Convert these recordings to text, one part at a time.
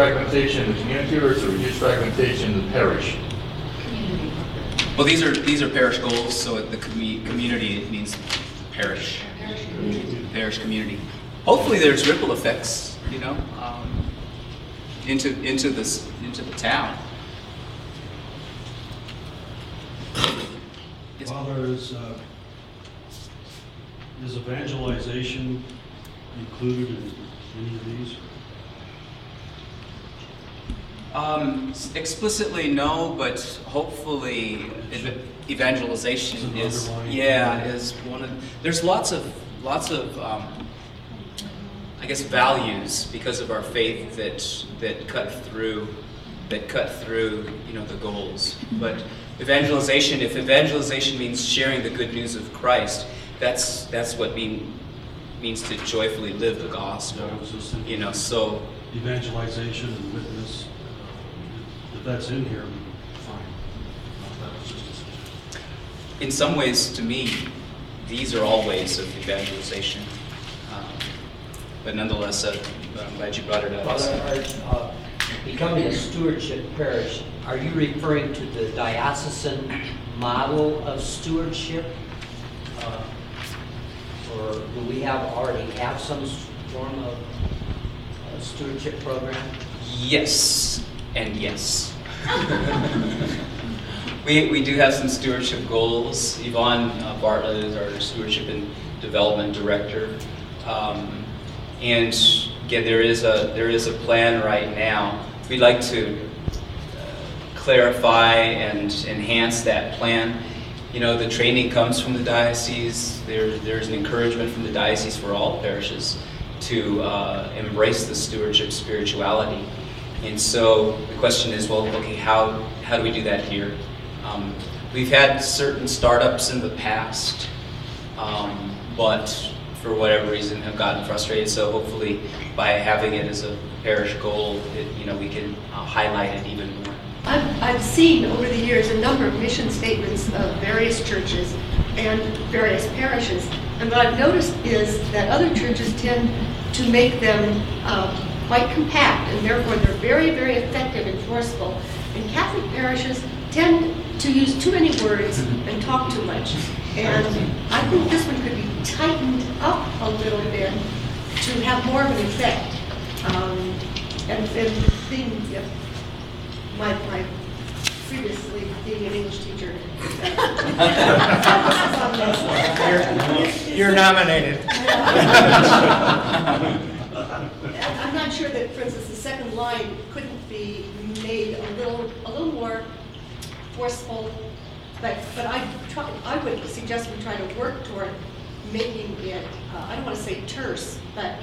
fragmentation in the community, or is it reduced fragmentation in the parish? Well, these are parish goals, so at the community it means parish. Parish community. Hopefully there's ripple effects, you know, into the town. Yes. Father, is evangelization included in any of these? Explicitly no, but hopefully evangelization is one of. There's lots of I guess values because of our faith that cut through you know the goals. But if evangelization means sharing the good news of Christ, that's what means to joyfully live the gospel. You know, so evangelization and witness. If that's in here, fine. That was just a suggestion. in some ways, to me, these are all ways of evangelization. But nonetheless, I'm glad you brought it up. Father, becoming a stewardship parish, are you referring to the diocesan model of stewardship? Or do we already have some form of stewardship program? Yes, and yes. We do have some stewardship goals. Yvonne Bartlett is our stewardship and development director. And again, there is a plan right now. We'd like to clarify and enhance that plan. You know, the training comes from the diocese. There's an encouragement from the diocese for all parishes to embrace the stewardship spirituality. And so the question is, well, okay, how do we do that here? We've had certain startups in the past, but for whatever reason have gotten frustrated. So hopefully by having it as a parish goal, we can highlight it even more. I've seen over the years a number of mission statements of various churches and various parishes, and what I've noticed is that other churches tend to make them quite compact, and therefore they're very, very effective and forceful. And Catholic parishes tend to use too many words and talk too much. And I think this one could be tightened up a little bit to have more of an effect. And being, my previously being an English teacher. You're nominated. I'm not sure that, for instance, the second line couldn't be made a little more forceful, but I would suggest we try to work toward making it, I don't want to say terse, but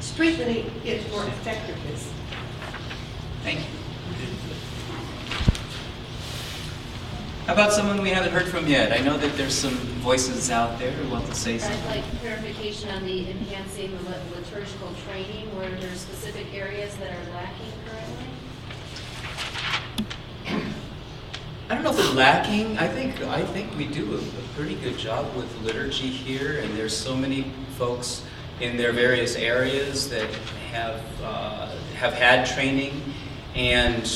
strengthening it for effectiveness. Thank you. How about someone we haven't heard from yet? I know that there's some voices out there who want to say something. I'd like clarification on the enhancing the liturgical training, where there are specific areas that are lacking currently. I don't know if they're lacking. I think we do a pretty good job with liturgy here, and there's so many folks in their various areas that have had training, and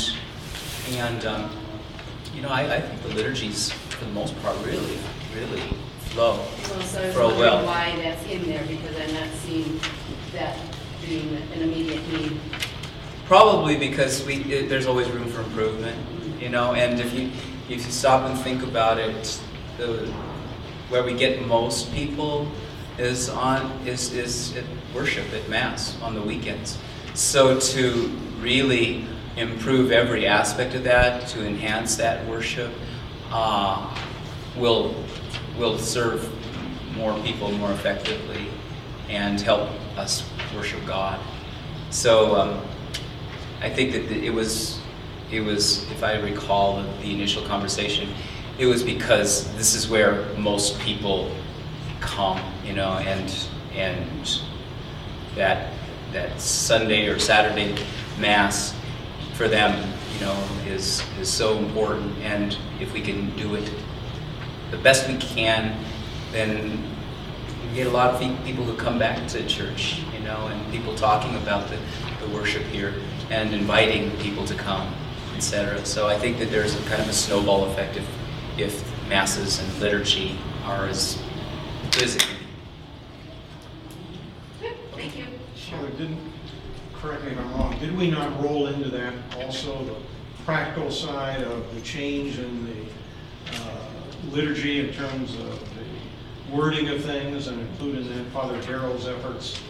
I think the liturgies, for the most part, really flow So I was real wondering well. why that's in there, because I'm not seeing that being an immediate need. Probably because there's always room for improvement, and if you stop and think about it, where we get most people is at worship at Mass on the weekends. So to really improve every aspect of that, to enhance that worship, will serve more people more effectively and help us worship God. So I think that it was, if I recall the initial conversation, it was because this is where most people come, and that Sunday or Saturday Mass for them, is so important. And if we can do it the best we can, then we get a lot of people who come back to church, and people talking about the worship here. and inviting people to come, etc. So I think that there's a kind of a snowball effect if masses and liturgy are as good as it can be. Good, thank you. Shelley, correct me if I'm wrong, did we not roll into that also the practical side of the change in the liturgy in terms of the wording of things and including then Father Darrell's efforts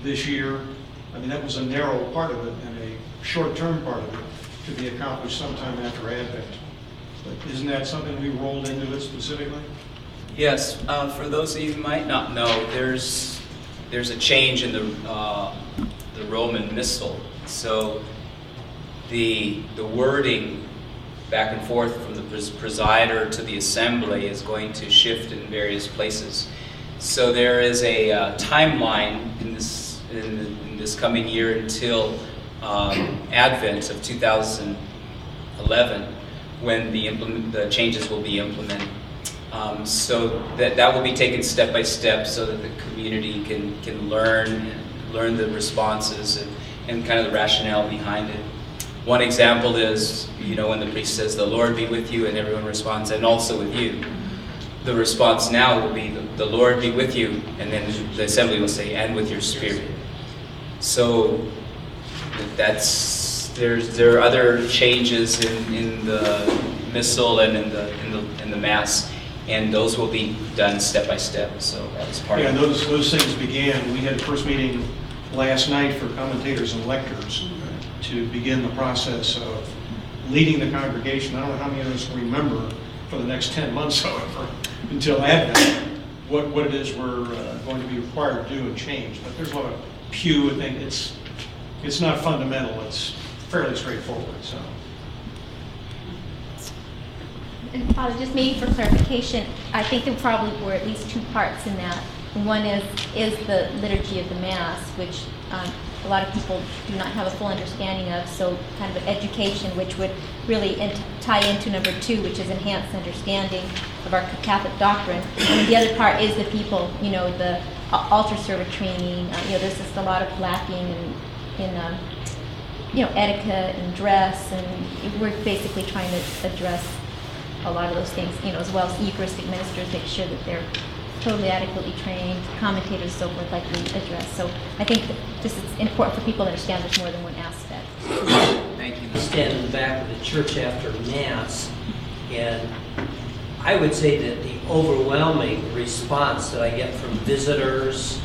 this year? I mean, that was a narrow part of it and a short-term part of it to be accomplished sometime after Advent. But isn't that something we rolled into it specifically? Yes, for those of you who might not know, there's a change in the Roman Missal. So the wording back and forth from the presider to the assembly is going to shift in various places. So there is a timeline in this coming year until Advent of 2011 when the changes will be implemented. So that will be taken step by step so that the community can learn the responses and kind of the rationale behind it. One example is, when the priest says, "The Lord be with you," and everyone responds, "and also with you." The response now will be, "The Lord be with you," and then the assembly will say, "and with your spirit." So there are other changes in the missal and in the mass, and those will be done step by step. So that's part Yeah, of and it. those things began. We had the first meeting last night for commentators and lectors to begin the process of leading the congregation. I don't know how many of us remember for the next 10 months, however, until Advent, what it is we're going to be required to do and change. But there's a lot of pew. I think it's not fundamental. It's fairly straightforward. So. And Father, just maybe for clarification, I think there probably were at least two parts in that. One is the liturgy of the Mass, which a lot of people do not have a full understanding of, so kind of an education which would really tie into number 2, which is enhanced understanding of our Catholic doctrine. And the other part is the people, the altar server training. There's just a lot of lacking in etiquette and dress, and we're basically trying to address a lot of those things, as well as Eucharistic ministers, make sure that they're totally adequately trained, commentators, so forth, like we address. So I think that this is important for people to understand there's more than one aspect. Thank you. Stand in the back of the church after Mass, and I would say that the overwhelming response that I get from visitors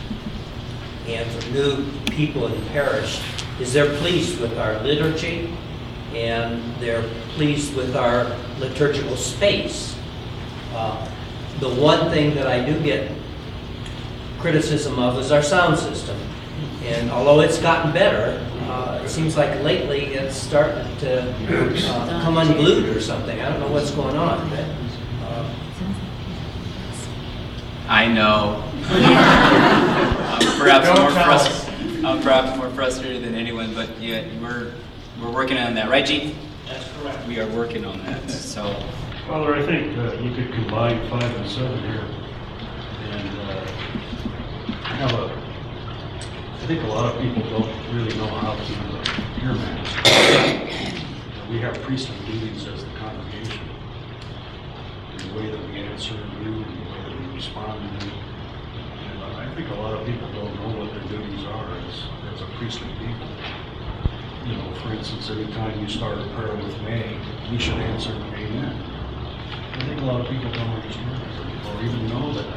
and from new people in the parish is they're pleased with our liturgy and they're pleased with our liturgical space. The one thing that I do get criticism of is our sound system. And although it's gotten better, it seems like lately it's starting to come unglued or something. I don't know what's going on. But, I know. I'm perhaps more frustrated than anyone, but yeah, we're working on that, right, Gene? That's correct. We are working on that. So, Father, I think you could combine 5 and 7 here, and I think a lot of people don't really know how to hear Mass. We have priestly duties as the congregation, in the way that we answer you, and the way that we respond to you. And I think a lot of people don't know what their duties are as a priestly people. For instance, every time you start a prayer with May, we should answer Amen. I think a lot of people don't understand that or even know that.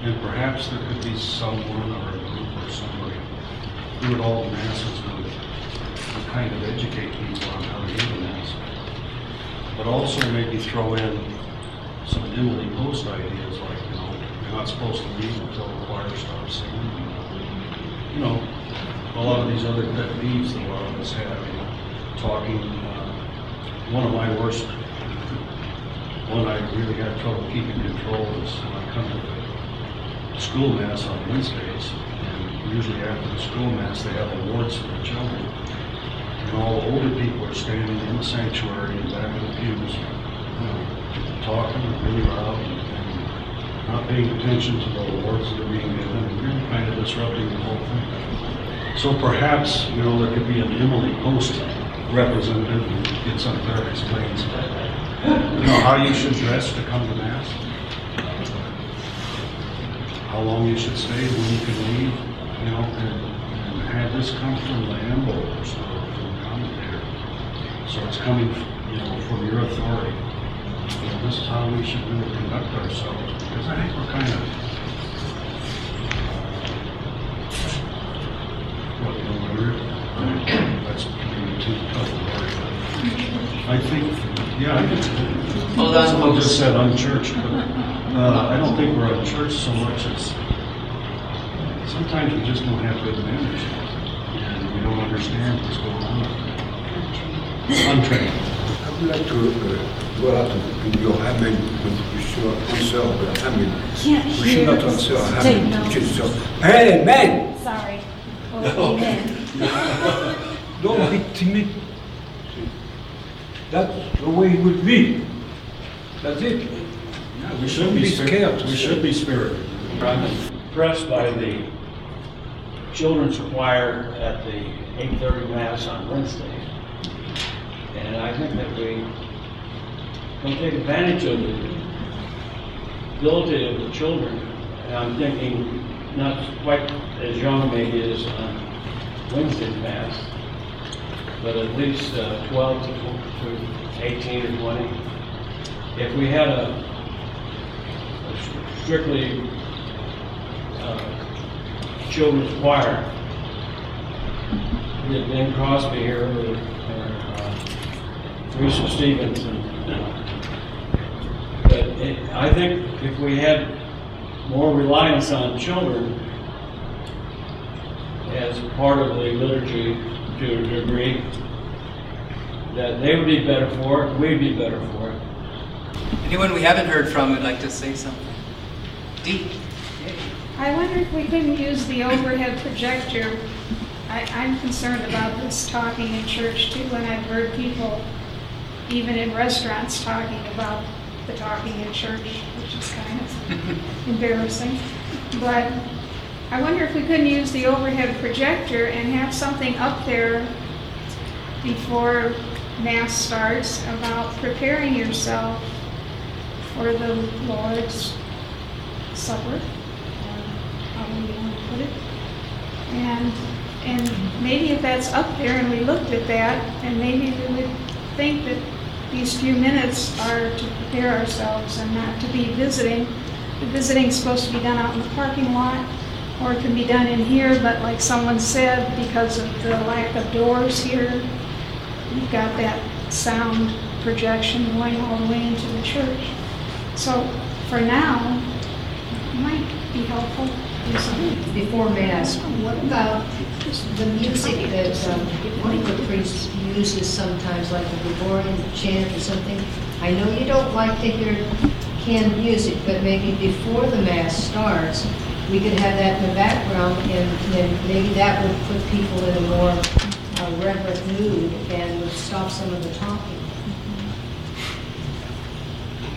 And perhaps there could be someone or a group or somebody who at all the Masses would kind of educate people on how to hear the Mass. But also maybe throw in some Emily Post ideas like, you're not supposed to leave until the choir starts singing. A lot of these other pet peeves that a lot of us have, talking. One of my worst, one I really had trouble keeping control is when I come to the school Mass on Wednesdays, and usually after the school Mass they have awards for the children. And all the older people are standing in the sanctuary in the back of the pews, talking really loud and not paying attention to the awards that are being given, and really kind of disrupting the whole thing. So perhaps, you know, there could be an Emily Post representative who gets up there and explains, you know, how you should dress to come to Mass, how long you should stay, when you can leave, you know, and have this come from the envelope or something, from the commentator. So it's coming, you know, from your authority. You know, this is how we should really conduct ourselves, because I think we're kind of, what, you know, that's maybe too tough a word, but I think, yeah, I think, Hold on, someone folks. just said unchurched, but I don't think we're unchurched so much as sometimes we just don't have good manners, and we don't understand what's going on. Untrained. I would like to go out to your amen when you should answer, but amen. Can't We should hear. not answer Say amen no. to Jesus. So, amen! Sorry. Oh, amen. Don't be timid. That's the way it would be. That's it. Yeah, we should be scared. We should be spirited. I'm impressed by the children's choir at the 8:30 Mass on Wednesday. And I think that we don't take advantage of the ability of the children. And I'm thinking not quite as young maybe as on Wednesday's Mass, but at least 12 to 18 or 20. If we had a strictly children's choir, we had Ben Crosby here, or Teresa Stevens, but I think if we had more reliance on children as part of the liturgy to a degree, that they would be better for it, we'd be better for it. Anyone we haven't heard from would like to say something? Dee? I wonder if we couldn't use the overhead projector. I'm concerned about this talking in church too, and I've heard people, even in restaurants, talking about the talking in church, which is kind of embarrassing. But I wonder if we couldn't use the overhead projector and have something up there before Mass starts about preparing yourself for the Lord's Supper, or however you want to put it. And maybe if that's up there and we looked at that, and maybe we would think that these few minutes are to prepare ourselves and not to be visiting. The visiting's supposed to be done out in the parking lot, or it can be done in here, but like someone said, because of the lack of doors here, you've got that sound projection going all the way into the church. So for now, it might be helpful. Before Mass, what about the music that one of the priests uses sometimes, like the Gregorian chant or something? I know you don't like to hear canned music, but maybe before the Mass starts, we could have that in the background, and then maybe that would put people in a more reverent mood and would stop some of the talking.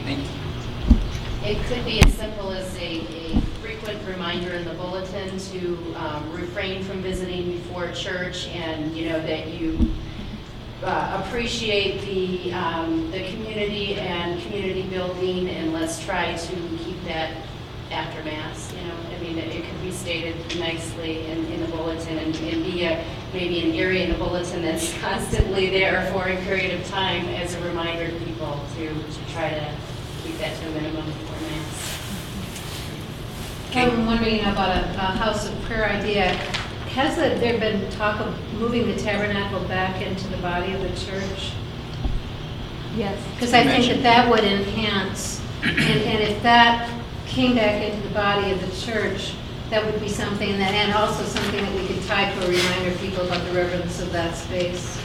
Thank you. It could be as simple as a frequent reminder in the bulletin to refrain from visiting before church, and that you appreciate the community and community building, and let's try to keep that after Mass. It could be stated nicely in the bulletin, and be maybe an area in the bulletin that's constantly there for a period of time as a reminder to people to try to keep that to a minimum before Mass. I'm wondering about a house of prayer idea. Has there been talk of moving the tabernacle back into the body of the church? Yes. Because I think that would enhance, and if that came back into the body of the church, that would be something that, and also something that we could tie to a reminder people about the reverence of that space.